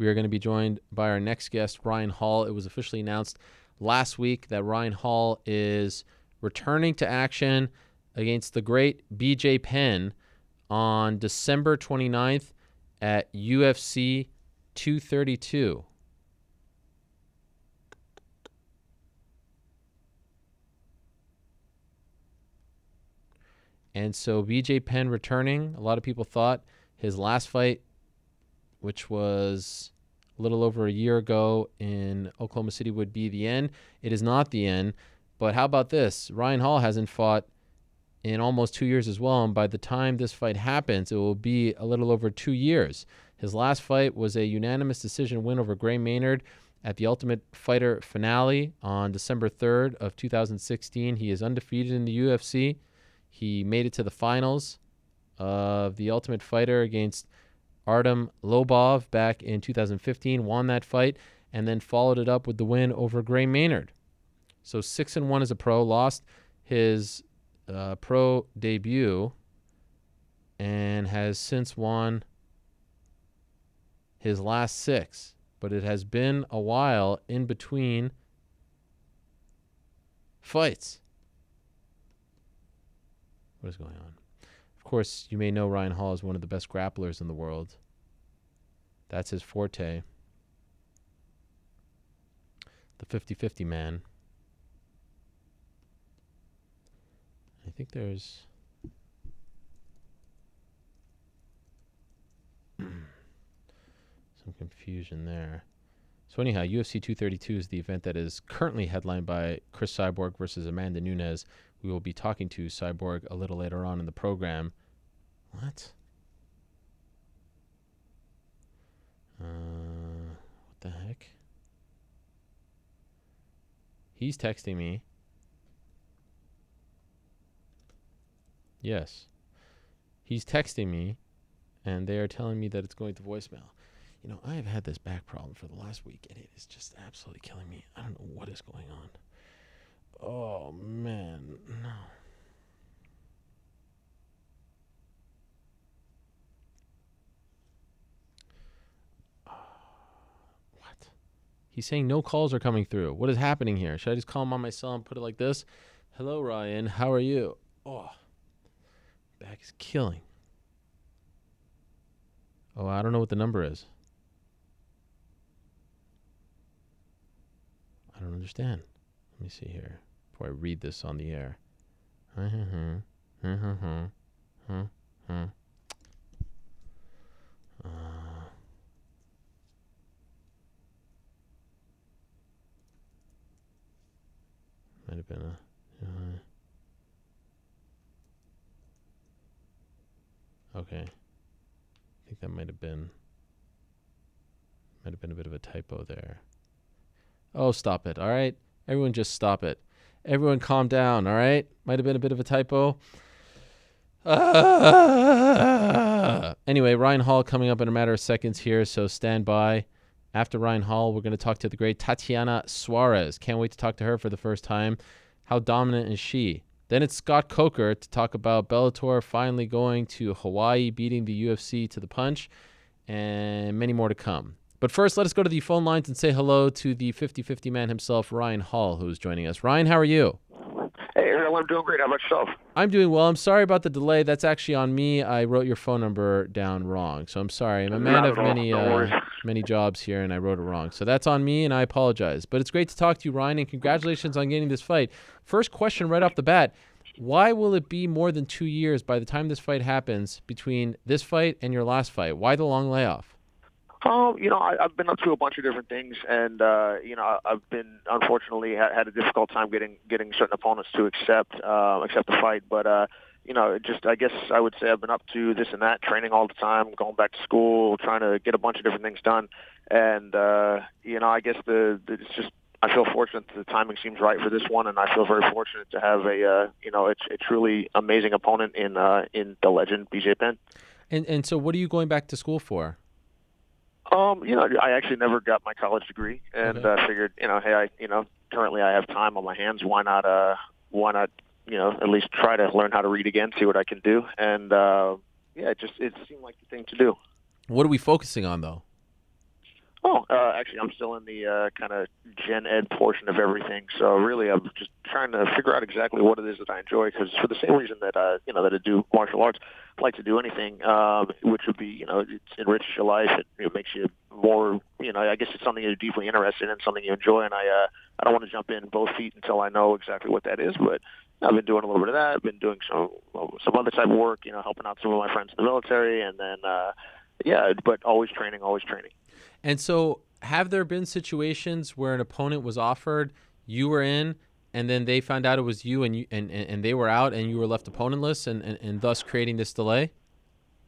We are going to be joined by our next guest, Ryan Hall. It was officially announced last week that Ryan Hall is returning to action against the great BJ Penn on December 29th at UFC 232. And so BJ Penn returning. A lot of people thought his last fight, which was a little over a year ago in Oklahoma City, would be the end. It is not the end. But how about this? Ryan Hall hasn't fought in almost 2 years as well. And by the time this fight happens, it will be a little over 2 years. His last fight was a unanimous decision win over Gray Maynard at the Ultimate Fighter finale on December 3rd of 2016. He is undefeated in the UFC. He made it to the finals of the Ultimate Fighter against Artem Lobov back in 2015, won that fight, and then followed it up with the win over Gray Maynard. So 6-1 as a pro, lost his pro debut, and has since won his last 6. But it has been a while in between fights. What is going on? Of course, you may know Ryan Hall is one of the best grapplers in the world. That's his forte. The 50-50 man. I think there's some confusion there. So anyhow, UFC 232 is the event that is currently headlined by Chris Cyborg versus Amanda Nunes. We will be talking to Cyborg a little later on in the program. What? What the heck? He's texting me. Yes. He's texting me, and they are telling me that it's going to voicemail. You know, I have had this back problem for the last week, and it is just absolutely killing me. I don't know what is going on. Oh, man. No. What? He's saying no calls are coming through. What is happening here? Should I just call him on my cell and put it like this? Hello, Ryan. How are you? Oh, back is killing. Oh, I don't know what the number is. I don't understand. Let me see here before I read this on the air. Might have been a... okay. I think that might have been a bit of a typo there. Oh, stop it, all right? Everyone just stop it. Everyone calm down, all right? Might have been a bit of a typo. Anyway, Ryan Hall coming up in a matter of seconds here, so stand by. After Ryan Hall, we're going to talk to the great Tatiana Suarez. Can't wait to talk to her for the first time. How dominant is she? Then it's Scott Coker to talk about Bellator finally going to Hawaii, beating the UFC to the punch, and many more to come. But first, let us go to the phone lines and say hello to the 50-50 man himself, Ryan Hall, who's joining us. Ryan, how are you? Hey, Ariel, I'm doing great. How about yourself? I'm doing well. I'm sorry about the delay. That's actually on me. I wrote your phone number down wrong, so I'm sorry. I'm a man of many jobs here, and I wrote it wrong. So that's on me, and I apologize. But it's great to talk to you, Ryan, and congratulations on getting this fight. First question right off the bat, why will it be more than 2 years by the time this fight happens between this fight and your last fight? Why the long layoff? I've been up to a bunch of different things, and I've been unfortunately had a difficult time getting certain opponents to accept the fight. But I guess I would say I've been up to this and that, training all the time, going back to school, trying to get a bunch of different things done. And I guess it's just I feel fortunate that the timing seems right for this one, and I feel very fortunate to have a truly amazing opponent in the legend BJ Penn. And so, what are you going back to school for? I actually never got my college degree, and figured, currently I have time on my hands. Why not, at least try to learn how to read again, see what I can do. And, it seemed like the thing to do. What are we focusing on, though? No, actually, I'm still in the kind of gen ed portion of everything. So really, I'm just trying to figure out exactly what it is that I enjoy. Because for the same reason that that I do martial arts, I like to do anything, which would be it enriches your life. It makes you more. I guess it's something you're deeply interested in, something you enjoy. And I don't want to jump in both feet until I know exactly what that is. But I've been doing a little bit of that. I've been doing some other type of work. Helping out some of my friends in the military, and then but always training, always training. And so have there been situations where an opponent was offered, you were in, and then they found out it was you and they were out and you were left opponentless and thus creating this delay?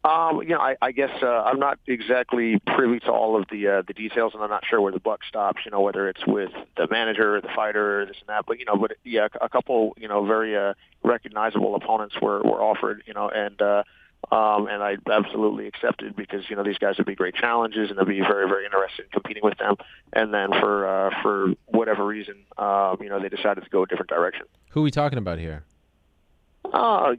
I guess I'm not exactly privy to all of the details, and I'm not sure where the buck stops. Whether it's with the manager, or the fighter, or this and that. But a couple very recognizable opponents were offered. And I absolutely accepted because these guys would be great challenges and I'd be very, very interested in competing with them. And then for whatever reason, they decided to go a different direction. Who are we talking about here? I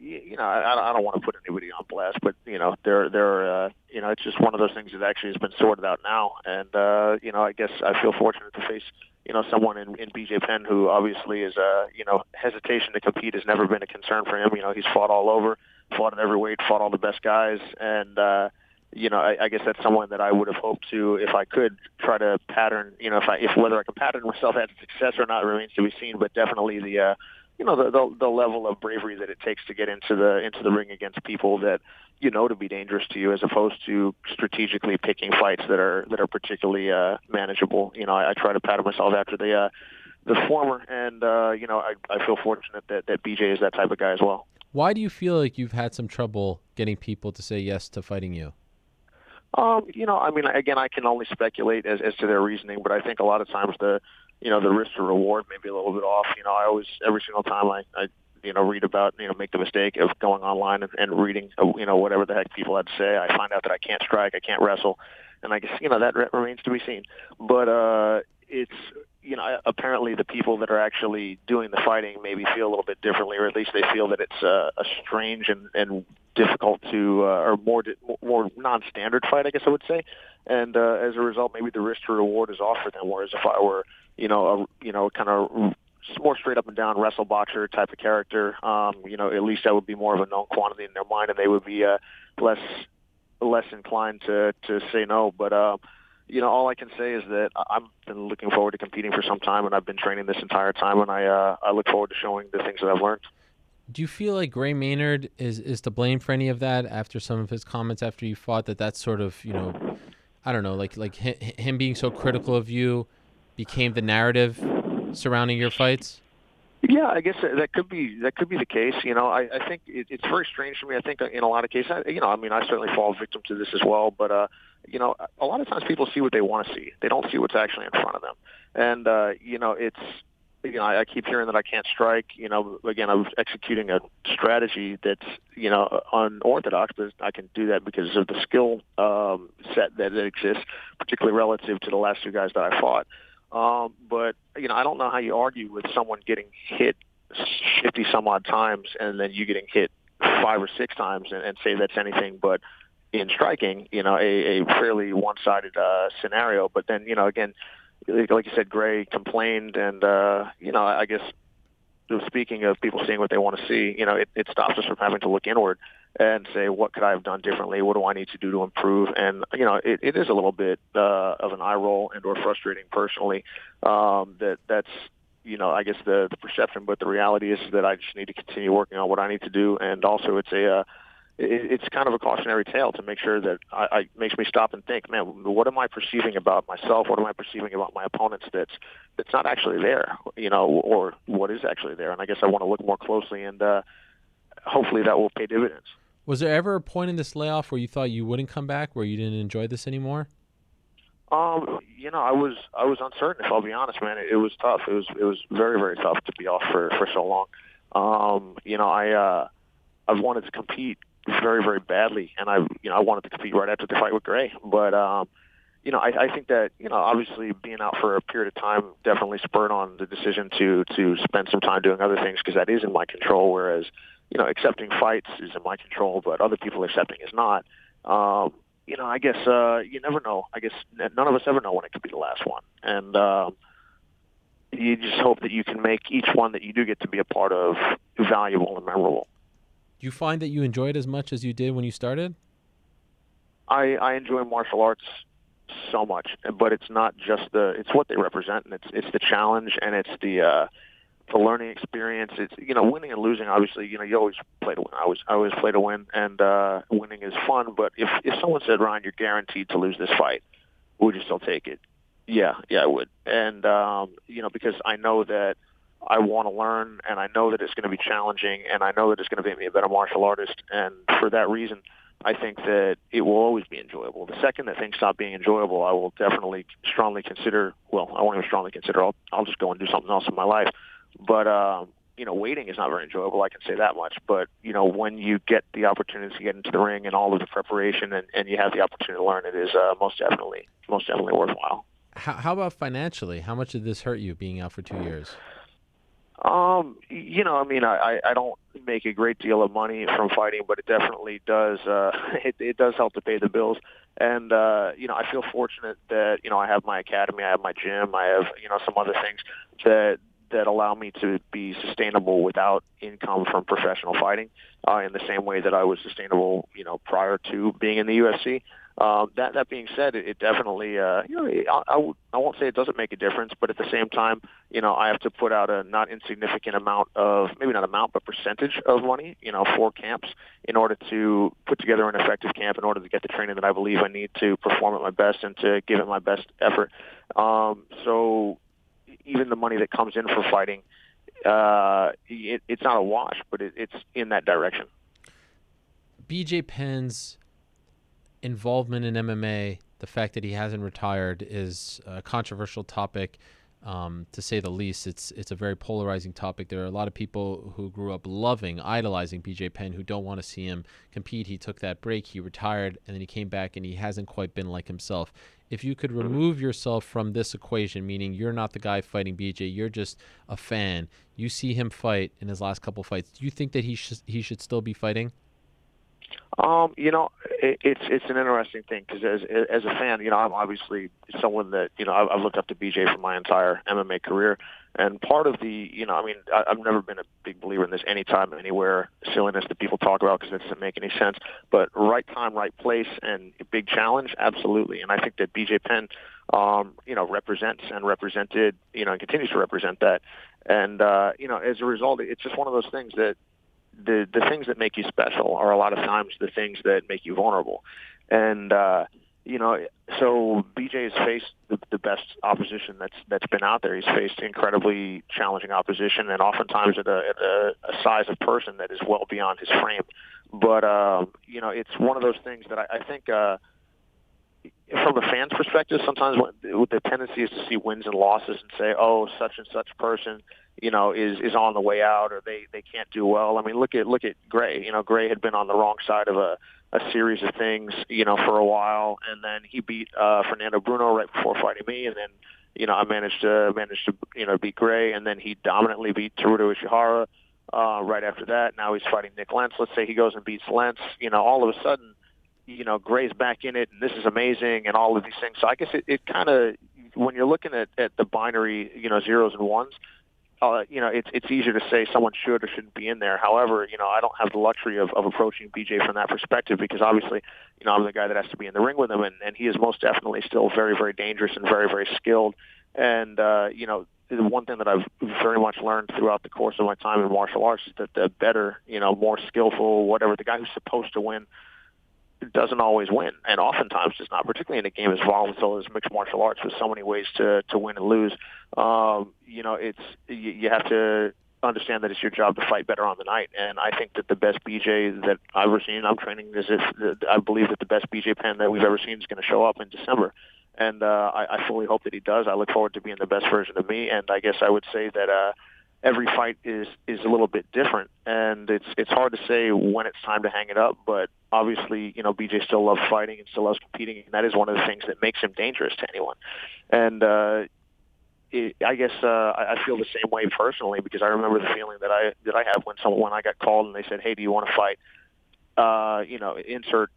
don't want to put anybody on blast, but they're it's just one of those things that actually has been sorted out now. And I guess I feel fortunate to face someone in BJ Penn who obviously is hesitation to compete has never been a concern for him. He's fought all over, fought at every weight, fought all the best guys, and I guess that's someone that I would have hoped to, if I could, try to pattern. If whether I can pattern myself at success or not remains to be seen. But definitely the level of bravery that it takes to get into the ring against people that to be dangerous to you, as opposed to strategically picking fights that are particularly manageable. I try to pattern myself after the former, and I feel fortunate that BJ is that type of guy as well. Why do you feel like you've had some trouble getting people to say yes to fighting you? Again, I can only speculate as to their reasoning, but I think a lot of times the risk to reward may be a little bit off. I always, every single time I read about, make the mistake of going online and reading, whatever the heck people had to say, I find out that I can't strike, I can't wrestle, and I guess, that remains to be seen. But it's, apparently the people that are actually doing the fighting maybe feel a little bit differently, or at least they feel that it's a strange and difficult to, or more non-standard fight, I guess I would say. And as a result, maybe the risk to reward is off for them. Whereas if I were, kind of more straight up and down wrestle boxer type of character, at least that would be more of a known quantity in their mind, and they would be less inclined to say no. But all I can say is that I've been looking forward to competing for some time, and I've been training this entire time, and I look forward to showing the things that I've learned. Do you feel like Gray Maynard is to blame for any of that after some of his comments after you fought, that's sort of, I don't know, like him being so critical of you became the narrative surrounding your fights? Yeah, I guess that could be the case. I think it's very strange to me. I think in a lot of cases, I certainly fall victim to this as well. But a lot of times people see what they want to see. They don't see what's actually in front of them. And it's I keep hearing that I can't strike. Again, I was executing a strategy that's unorthodox, but I can do that because of the skill set that exists, particularly relative to the last two guys that I fought. But I don't know how you argue with someone getting hit 50 some odd times and then you getting hit 5 or 6 times and say that's anything but in striking, a fairly one-sided scenario. But then, again, like you said, Gray complained, and I guess speaking of people seeing what they want to see, it stops us from having to look inward and say, what could I have done differently? What do I need to do to improve? And it is a little bit of an eye roll and or frustrating personally. That's I guess the perception, but the reality is that I just need to continue working on what I need to do, and also it's kind of a cautionary tale to make sure that I makes me stop and think, man, what am I perceiving about myself? What am I perceiving about my opponents that's not actually there, or what is actually there? And I guess I want to look more closely, and hopefully that will pay dividends. Was there ever a point in this layoff where you thought you wouldn't come back, where you didn't enjoy this anymore? I was uncertain, if I'll be honest, man. It was tough. It was very, very tough to be off for so long. I've wanted to compete very, very badly, and I wanted to compete right after the fight with Gray. But I think that obviously being out for a period of time definitely spurred on the decision to spend some time doing other things, because that is in my control. Whereas accepting fights is in my control, but other people accepting is not. I guess you never know. I guess none of us ever know when it could be the last one, and you just hope that you can make each one that you do get to be a part of valuable and memorable. Do you find that you enjoy it as much as you did when you started? I enjoy martial arts so much, but it's not just it's what they represent, and it's the challenge, and it's the learning experience. It's winning and losing. Obviously, you always play to win. I always play to win, and winning is fun. But if someone said, Ryan, you're guaranteed to lose this fight, would you still take it? Yeah, I would. And because I know that I want to learn, and I know that it's going to be challenging, and I know that it's going to make me a better martial artist. And for that reason, I think that it will always be enjoyable. The second that things stop being enjoyable, I will definitely strongly consider. Well, I won't even strongly consider. I'll just go and do something else in my life. But waiting is not very enjoyable. I can say that much. But when you get the opportunity to get into the ring and all of the preparation, and you have the opportunity to learn, it is most definitely worthwhile. How about financially? How much did this hurt you being out for 2 years? I don't make a great deal of money from fighting, but it definitely does. It does help to pay the bills, and I feel fortunate that I have my academy, I have my gym, I have some other things that allow me to be sustainable without income from professional fighting, in the same way that I was sustainable, prior to being in the UFC. That being said, it definitely, I won't say it doesn't make a difference, but at the same time, I have to put out a not insignificant amount of, maybe not amount, but percentage of money, for camps in order to put together an effective camp, in order to get the training that I believe I need to perform at my best and to give it my best effort. So even the money that comes in for fighting, it's not a wash, but it's in that direction. BJ Penn's involvement in MMA, the fact that he hasn't retired, is a controversial topic, to say the least. It's a very polarizing topic. There are a lot of people who grew up idolizing BJ Penn, who don't want to see him compete. He took that break, he retired, and then he came back, and he hasn't quite been like himself. If you could remove yourself from this equation, meaning you're not the guy fighting BJ, you're just a fan, you see him fight in his last couple fights, do you think that he should still be fighting? It's an interesting thing because as a fan, I'm obviously someone that I've looked up to BJ for my entire MMA career, and part of I've never been a big believer in this anytime, anywhere silliness that people talk about because it doesn't make any sense. But right time, right place, and big challenge, absolutely. And I think that BJ Penn, represents and represented, and continues to represent that. And as a result, it's just one of those things that the things that make you special are a lot of times the things that make you vulnerable. And so BJ has faced the best opposition that's been out there. He's faced incredibly challenging opposition, and oftentimes at a size of person that is well beyond his frame. But it's one of those things that I think, from a fan's perspective, sometimes the tendency is to see wins and losses and say, oh, such and such person, is on the way out, or they can't do well. I mean, look at Gray. Gray had been on the wrong side of a series of things, for a while, and then he beat Fernando Bruno right before fighting me, and then I managed to beat Gray, and then he dominantly beat Teruto Ishihara right after that. Now he's fighting Nick Lentz. Let's say he goes and beats Lentz. All of a sudden, Gray's back in it, and this is amazing, and all of these things. So I guess it kind of, when you're looking at the binary, zeros and ones, it's easier to say someone should or shouldn't be in there. However, I don't have the luxury of approaching BJ from that perspective because obviously, I'm the guy that has to be in the ring with him, and he is most definitely still very, very dangerous and very, very skilled. And, the one thing that I've very much learned throughout the course of my time in martial arts is that the better, more skillful, whatever, the guy who's supposed to win doesn't always win, and oftentimes does not, particularly in a game as volatile as mixed martial arts with so many ways to win and lose. You have to understand that it's your job to fight better on the night, and I think that the best BJ that I've ever seen, I'm training as if I believe that the best BJ Penn that we've ever seen is going to show up in December, and I fully hope that he does. I look forward to being the best version of me, and I guess I would say that every fight is a little bit different, and it's hard to say when it's time to hang it up. But obviously, BJ still loves fighting and still loves competing, and that is one of the things that makes him dangerous to anyone. And I guess I feel the same way personally because I remember the feeling that I had when I got called and they said, "Hey, do you want to fight?" insert,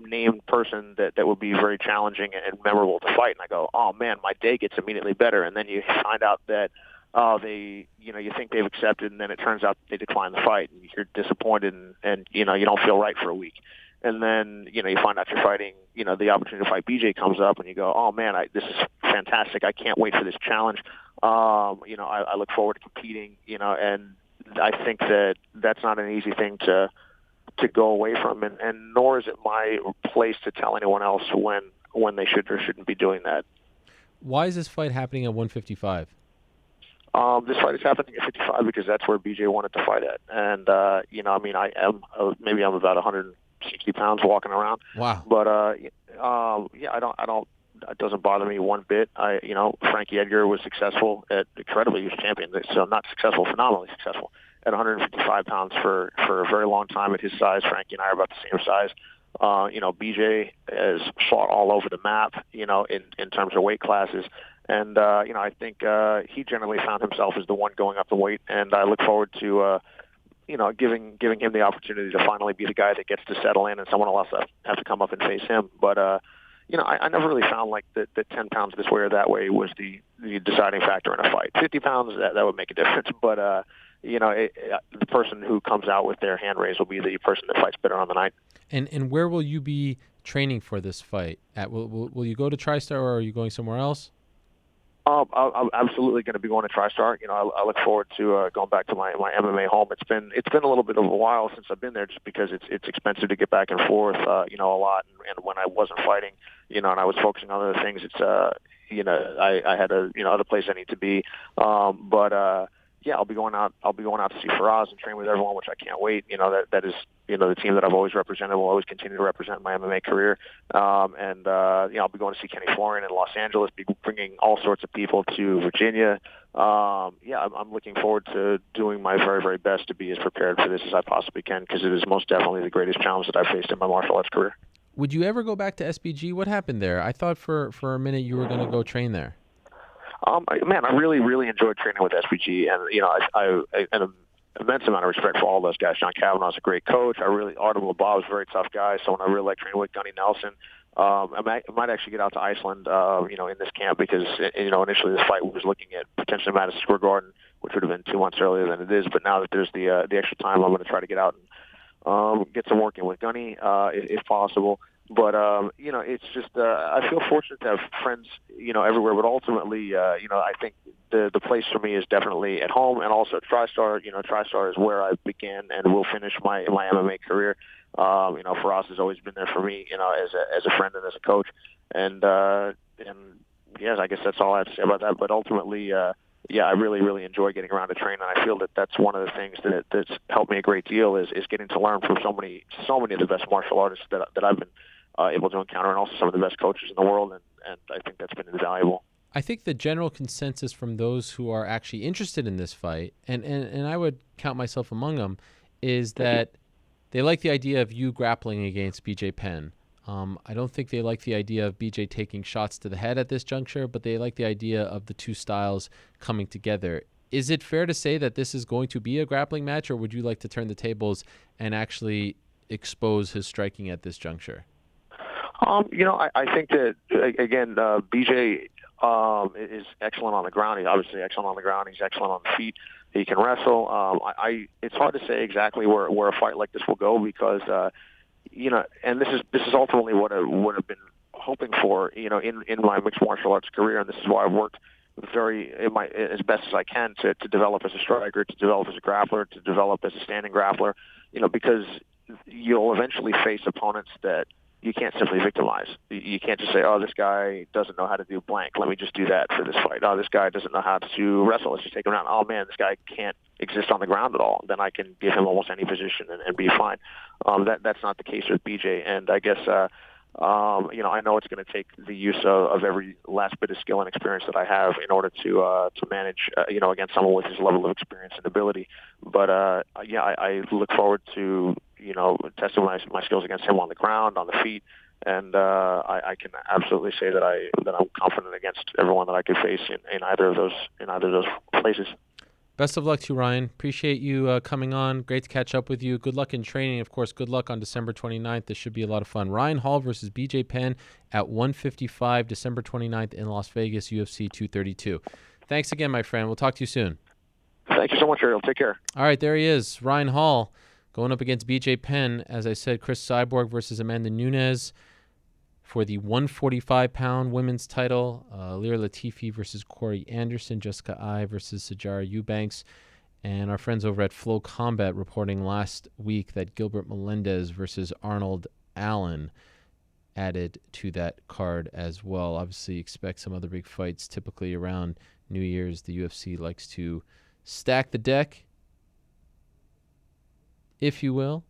named person that would be very challenging and memorable to fight. And I go, oh man, my day gets immediately better. And then you find out that, you think they've accepted, and then it turns out they decline the fight, and you're disappointed, and you don't feel right for a week. And then, you find out you're fighting, the opportunity to fight BJ comes up, and you go, oh man, this is fantastic. I can't wait for this challenge. I look forward to competing, and I think that's not an easy thing to go away from, and nor is it my place to tell anyone else when they should or shouldn't be doing that. Why is this fight happening at 155? This fight is happening at 55 because that's where BJ wanted to fight at, and I am maybe I'm about 160 pounds walking around. Wow. But I don't. It doesn't bother me one bit. Frankie Edgar was successful incredibly. He was champion, so not successful, phenomenally successful at 155 pounds for a very long time at his size. Frankie and I are about the same size. BJ has fought all over the map, in terms of weight classes. And, I think he generally found himself as the one going up the weight. And I look forward to, giving him the opportunity to finally be the guy that gets to settle in and someone else have to come up and face him. But, I never really found like that 10 pounds this way or that way was the deciding factor in a fight. 50 pounds, that would make a difference. But, the person who comes out with their hand raised will be the person that fights better on the night. And where will you be training for this fight? Will you go to TriStar, or are you going somewhere else? I'm absolutely going to be going to TriStar. I look forward to going back to my MMA home. It's been a little bit of a while since I've been there, just because it's expensive to get back and forth, a lot. And when I wasn't fighting, and I was focusing on other things, it's I had other place I need to be. Yeah, I'll be going out to see Faraz and train with everyone, which I can't wait. That is the team that I've always represented, will always continue to represent my MMA career. I'll be going to see Kenny Florian in Los Angeles, be bringing all sorts of people to Virginia. I'm looking forward to doing my very, very best to be as prepared for this as I possibly can, because it is most definitely the greatest challenge that I've faced in my martial arts career. Would you ever go back to SBG? What happened there? I thought for a minute you were going to go train there. I really, really enjoyed training with SBG, and I an immense amount of respect for all those guys. John Kavanaugh's a great coach. Artem Labov's a very tough guy. Someone I really like training with, Gunny Nelson. I might actually get out to Iceland, in this camp, because initially this fight was looking at potentially Madison Square Garden, which would have been 2 months earlier than it is. But now that there's the extra time, I'm going to try to get out and get some work in with Gunny, if possible. But, it's just, I feel fortunate to have friends, everywhere. But ultimately, I think the place for me is definitely at home, and also at TriStar. TriStar is where I began and will finish my MMA career. Faraz has always been there for me, as a friend and as a coach. And yes, I guess that's all I have to say about that. But ultimately, I really, really enjoy getting around to train, and I feel that that's one of the things that's helped me a great deal is getting to learn from so many of the best martial artists that I've been able to encounter, and also some of the best coaches in the world, and I think that's been invaluable. I think the general consensus from those who are actually interested in this fight, and I would count myself among them, is that they like the idea of you grappling against BJ Penn. I don't think they like the idea of BJ taking shots to the head at this juncture, but they like the idea of the two styles coming together. Is it fair to say that this is going to be a grappling match, or would you like to turn the tables and actually expose his striking at this juncture? I think that, again, BJ is excellent on the ground. He's obviously excellent on the ground. He's excellent on the feet. He can wrestle. It's hard to say exactly where a fight like this will go, because, and this is ultimately what I would have been hoping for, in my mixed martial arts career, and this is why I've worked as best as I can to develop as a striker, to develop as a grappler, to develop as a standing grappler, because you'll eventually face opponents that you can't simply victimize. You can't just say, oh, this guy doesn't know how to do blank, let me just do that for this fight. Oh, this guy doesn't know how to wrestle, let's just take him down. Oh, man, this guy can't exist on the ground at all. Then I can give him almost any position and be fine. That's not the case with BJ. And I guess, I know it's going to take the use of every last bit of skill and experience that I have in order to manage, against someone with his level of experience and ability. But, I look forward to, testing my skills against him on the ground, on the feet, and I can absolutely say that I'm confident against everyone that I could face in either of those places. Best of luck to you, Ryan. Appreciate you coming on. Great to catch up with you. Good luck in training. Of course, good luck on December 29th. This should be a lot of fun. Ryan Hall versus BJ Penn at 155, December 29th in Las Vegas, UFC 232. Thanks again, my friend. We'll talk to you soon. Thank you so much, Ariel. Take care. All right, there he is. Ryan Hall going up against BJ Penn. As I said, Chris Cyborg versus Amanda Nunes for the 145-pound women's title. Lyra Latifi versus Corey Anderson. Jessica Ai versus Sajara Eubanks. And our friends over at Flow Combat reporting last week that Gilbert Melendez versus Arnold Allen added to that card as well. Obviously, expect some other big fights. Typically around New Year's, the UFC likes to stack the deck, if you will.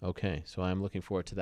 Okay, so I'm looking forward to that.